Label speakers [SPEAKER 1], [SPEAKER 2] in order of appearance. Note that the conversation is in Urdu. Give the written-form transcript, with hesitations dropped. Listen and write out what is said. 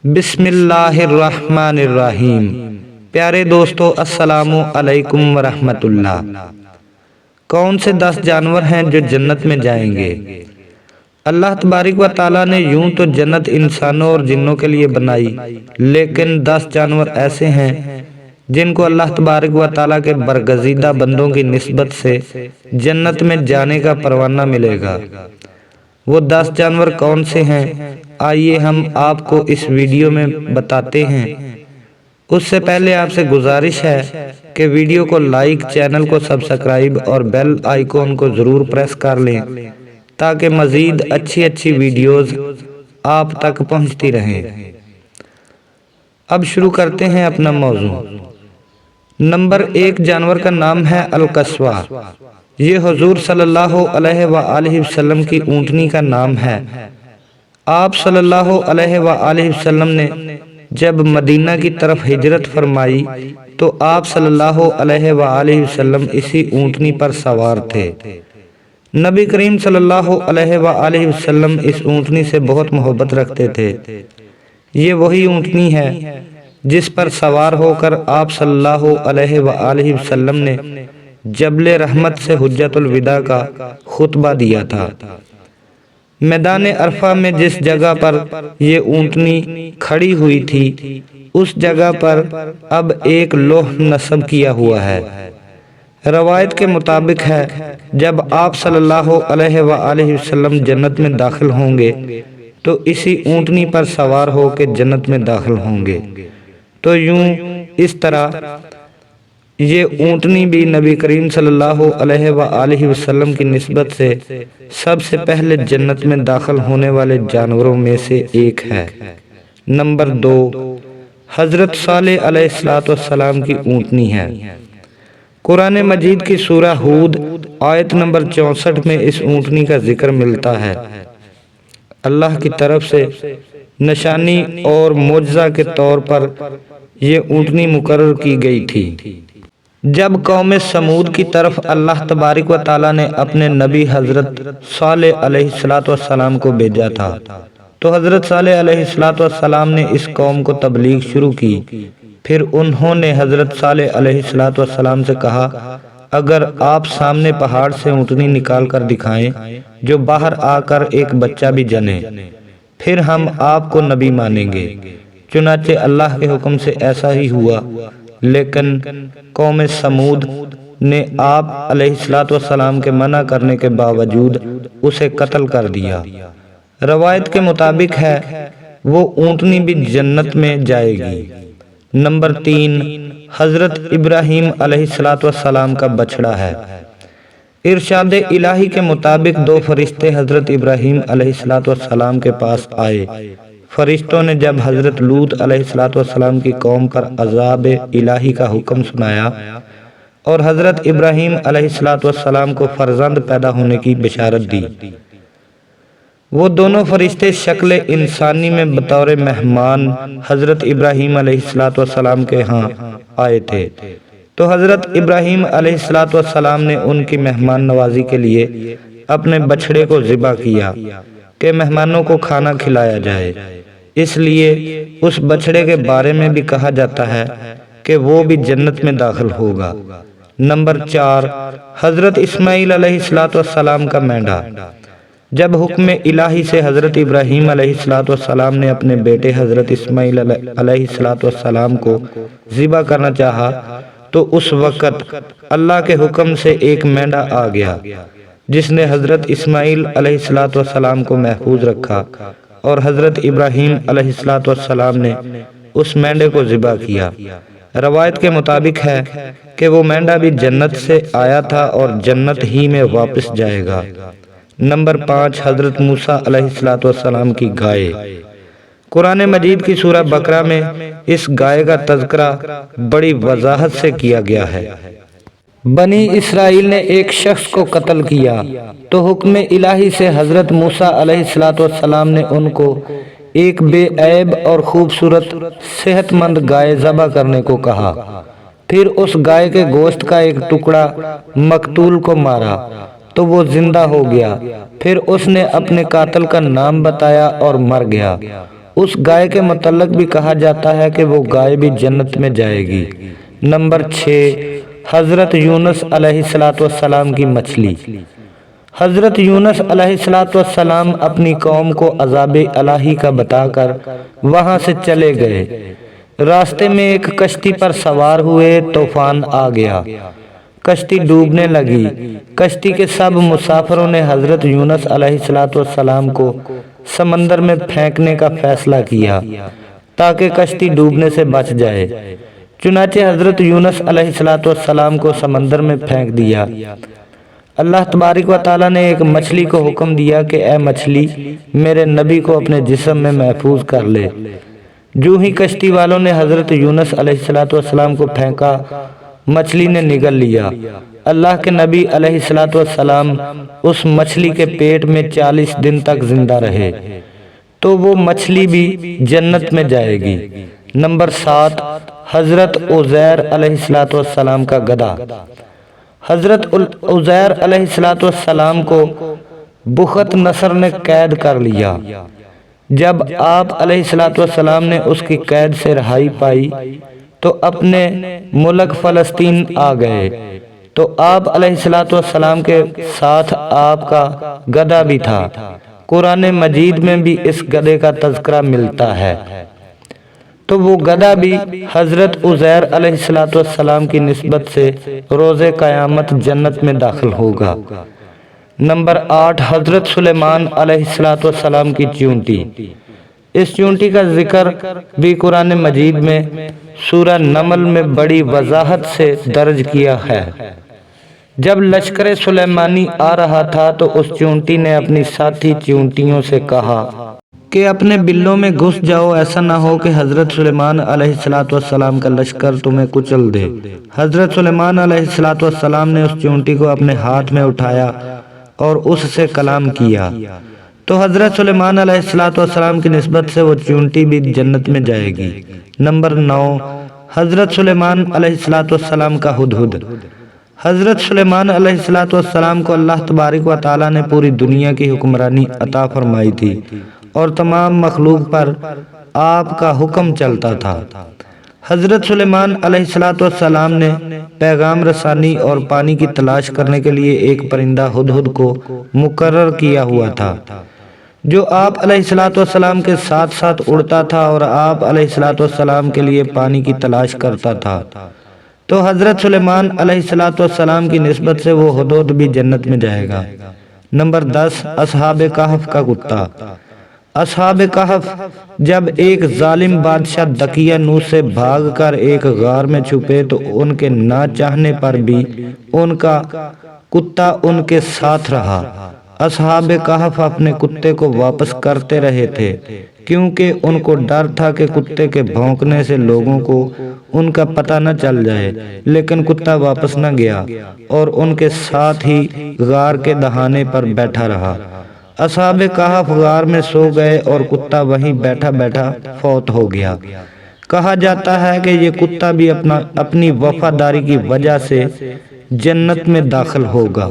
[SPEAKER 1] بسم اللہ الرحمن الرحیم۔ پیارے دوستو، السلام علیکم ورحمۃ اللہ۔ کون سے 10 جانور ہیں جو جنت میں جائیں گے؟ اللہ تبارک و تعالیٰ نے یوں تو جنت انسانوں اور جنوں کے لیے بنائی، لیکن 10 جانور ایسے ہیں جن کو اللہ تبارک و تعالیٰ کے برگزیدہ بندوں کی نسبت سے جنت میں جانے کا پروانہ ملے گا۔ وہ 10 جانور کون سے ہیں؟ آئیے ہم آپ کو اس ویڈیو میں بتاتے ہیں۔ اس سے پہلے آپ سے گزارش ہے کہ ویڈیو کو لائک، چینل کو سبسکرائب اور بیل آئیکن کو ضرور پریس کر لیں تاکہ مزید اچھی ویڈیوز آپ تک پہنچتی رہیں۔ اب شروع کرتے ہیں اپنا موضوع۔ نمبر 1 جانور کا نام ہے القصویٰ۔ یہ حضور صلی اللہ علیہ وآلہ وسلم کی اونٹنی کا نام ہے۔ آپ صلی اللہ علیہ وآلہ وسلم نے جب مدینہ کی طرف ہجرت فرمائی تو آپ صلی اللہ علیہ وآلہ وسلم اسی اونٹنی پر سوار تھے۔ نبی کریم صلی اللہ علیہ وآلہ وسلم اس اونٹنی سے بہت محبت رکھتے تھے۔ یہ وہی اونٹنی ہے جس پر سوار ہو کر آپ صلی اللہ علیہ وآلہ وسلم نے جبل رحمت سے حجۃ الوداع کا خطبہ دیا تھا۔ میدان عرفہ میں جس جگہ پر یہ اونٹنی کھڑی ہوئی تھی، اس جگہ پر اب ایک لوح نصب کیا ہوا ہے۔ روایت کے مطابق ہے جب آپ صلی اللہ علیہ وآلہ وسلم جنت میں داخل ہوں گے تو اسی اونٹنی پر سوار ہو کے جنت میں داخل ہوں گے۔ تو یوں اس طرح یہ اونٹنی بھی نبی کریم صلی اللہ علیہ وآلہ وسلم کی نسبت سے سب سے پہلے جنت میں داخل ہونے والے جانوروں میں سے ایک ہے۔ نمبر 2 حضرت صالح علیہ السلام کی اونٹنی ہے۔ قرآن مجید کی سورہ ہود آیت نمبر 64 میں اس اونٹنی کا ذکر ملتا ہے۔ اللہ کی طرف سے نشانی اور معجزہ کے طور پر یہ اونٹنی مقرر کی گئی تھی۔ جب قوم سمود کی طرف اللہ تبارک و تعالیٰ نے اپنے نبی حضرت صالح علیہ السلام کو بھیجا تھا تو حضرت صالح علیہ السلام نے اس قوم کو تبلیغ شروع کی۔ پھر انہوں نے حضرت صالح علیہ السلام سے کہا، اگر آپ سامنے پہاڑ سے اونٹنی نکال کر دکھائیں جو باہر آ کر ایک بچہ بھی جنے، پھر ہم آپ کو نبی مانیں گے۔ چنانچہ اللہ کے حکم سے ایسا ہی ہوا، لیکن قوم سمود نے آپ علیہ السلام کے منع کرنے کے باوجود اسے قتل کر دیا۔ روایت کے مطابق ہے وہ اونٹنی بھی جنت میں جائے گی۔ نمبر 3 حضرت ابراہیم علیہ السلام کا بچڑا ہے۔ ارشاد الہی کے مطابق 2 فرشتے حضرت ابراہیم علیہ السلام کے پاس آئے۔ فرشتوں نے جب حضرت لوط علیہ السلام کی قوم پر عذاب الہی کا حکم سنایا اور حضرت ابراہیم علیہ السلام کو فرزند پیدا ہونے کی بشارت دی، وہ دونوں فرشتے شکل انسانی میں بطور مہمان حضرت ابراہیم علیہ السلام کے ہاں آئے تھے۔ تو حضرت ابراہیم علیہ السلام نے ان کی مہمان نوازی کے لیے اپنے بچڑے کو ذبح کیا کہ مہمانوں کو کھانا کھلایا جائے۔ اس لیے اس بچڑے کے بارے میں بھی کہا جاتا ہے کہ وہ بھی جنت میں داخل ہوگا۔ نمبر 4 حضرت اسماعیل علیہ السلام کا مینڈا۔ جب حکم الہی سے حضرت ابراہیم علیہ السلام نے اپنے بیٹے حضرت اسماعیل علیہ السلام کو ذبح کرنا چاہا تو اس وقت اللہ کے حکم سے ایک مینڈا آ گیا جس نے حضرت اسماعیل علیہ السلام کو محفوظ رکھا، اور حضرت ابراہیم علیہ السلام نے اس مینڈے کو ذبح کیا۔ روایت کے مطابق ہے کہ وہ مینڈا بھی جنت سے آیا تھا اور جنت ہی میں واپس جائے گا۔ نمبر 5 حضرت موسیٰ علیہ السلام کی گائے۔ قرآن مجید کی سورہ بقرہ میں اس گائے کا تذکرہ بڑی وضاحت سے کیا گیا ہے۔ بنی اسرائیل نے ایک شخص کو قتل کیا تو حکم الہی سے حضرت موسیٰ علیہ السلام نے ان کو ایک بے عیب اور خوبصورت صحت مند گائے ذبح کرنے کو کہا۔ پھر اس گائے کے گوشت کا ایک ٹکڑا مقتول کو مارا تو وہ زندہ ہو گیا۔ پھر اس نے اپنے قاتل کا نام بتایا اور مر گیا۔ اس گائے کے متعلق بھی کہا جاتا ہے کہ وہ گائے بھی جنت میں جائے گی۔ نمبر 6، حضرت یونس علیہ السلام کی مچھلی۔ حضرت یونس علیہ السلام اپنی قوم کو عذاب الہی کا بتا کر وہاں سے چلے گئے۔ راستے میں ایک کشتی پر سوار ہوئے، طوفان آ گیا، کشتی ڈوبنے لگی۔ کشتی کے سب مسافروں نے حضرت یونس علیہ السلام کو سمندر میں پھینکنے کا فیصلہ کیا تاکہ کشتی ڈوبنے سے بچ جائے۔ چنانچہ حضرت یونس علیہ السلام کو سمندر میں پھینک دیا۔ اللہ تبارک و تعالیٰ نے ایک مچھلی کو حکم دیا کہ اے مچھلی، میرے نبی کو اپنے جسم میں محفوظ کر لے۔ جو ہی کشتی والوں نے حضرت یونس علیہ السلام کو پھینکا، مچھلی نے نگل لیا۔ اللہ کے نبی علیہ السلام اس مچھلی کے پیٹ میں 40 دن تک زندہ رہے، تو وہ مچھلی بھی جنت میں جائے گی۔ نمبر 7، حضرت عزیر علیہ السلام کا گدھا۔ حضرت عزیر علیہ السلام کو بخت نصر نے قید کر لیا۔ جب آپ علیہ السلام نے اس کی قید سے رہائی پائی تو اپنے ملک فلسطین آ گئے، تو آپ علیہ السلام کے ساتھ آپ کا گدھا بھی تھا۔ قرآن مجید میں بھی اس گدھے کا تذکرہ ملتا ہے، تو وہ گدھا بھی حضرت عزیر علیہ السلام کی نسبت سے روز قیامت جنت میں داخل ہوگا۔ نمبر 8، حضرت سلیمان علیہ السلام کی چیونٹی۔ اس چیونٹی کا ذکر بھی قرآن مجید میں سورہ نمل میں بڑی وضاحت سے درج کیا ہے۔ جب لشکر سلیمانی آ رہا تھا تو اس چیونٹی نے اپنی ساتھی چیونٹیوں سے کہا کہ اپنے بلوں میں گھس جاؤ، ایسا نہ ہو کہ حضرت سلیمان علیہ السلام کا لشکر تمہیں کچل دے۔ حضرت سلیمان علیہ السلام نے اس چیونٹی کو اپنے ہاتھ میں اٹھایا اور اس سے کلام کیا، تو حضرت سلیمان علیہ السلام کی نسبت سے وہ چیونٹی بھی جنت میں جائے گی۔ نمبر 9، حضرت سلیمان علیہ السلام کا ہدہد۔ حضرت سلیمان علیہ السلام کو اللہ تبارک و تعالیٰ نے پوری دنیا کی حکمرانی عطا فرمائی تھی اور تمام مخلوق پر آپ کا حکم چلتا تھا۔ حضرت سلیمان علیہ السلام نے پیغام رسانی اور پانی کی تلاش کرنے کے لیے ایک پرندہ ہدہد کو مقرر کیا ہوا تھا، جو آپ علیہ السلام کے ساتھ ساتھ اڑتا تھا اور آپ علیہ السلام کے لیے پانی کی تلاش کرتا تھا، تو حضرت سلیمان علیہ السلام کی نسبت سے وہ ہدہد بھی جنت میں جائے گا۔ نمبر 10، اصحاب کہف کا کتا۔ اصحاب کہف جب ایک ظالم بادشاہ دقیانوس سے بھاگ کر ایک غار میں چھپے تو ان کے نہ چاہنے پر بھی ان کا کتا ان کے ساتھ رہا۔ اصحاب کہف اپنے کتے کو واپس کرتے رہے تھے، کیونکہ ان کو ڈر تھا کہ کتے کے بھونکنے سے لوگوں کو ان کا پتہ نہ چل جائے، لیکن کتا واپس نہ گیا اور ان کے ساتھ ہی غار کے دہانے پر بیٹھا رہا۔ اصحاب کہف غار میں سو گئے اور کتا وہیں بیٹھا بیٹھا فوت ہو گیا۔ کہا جاتا ہے کہ یہ کتا بھی اپنی وفاداری کی وجہ سے جنت میں داخل ہوگا۔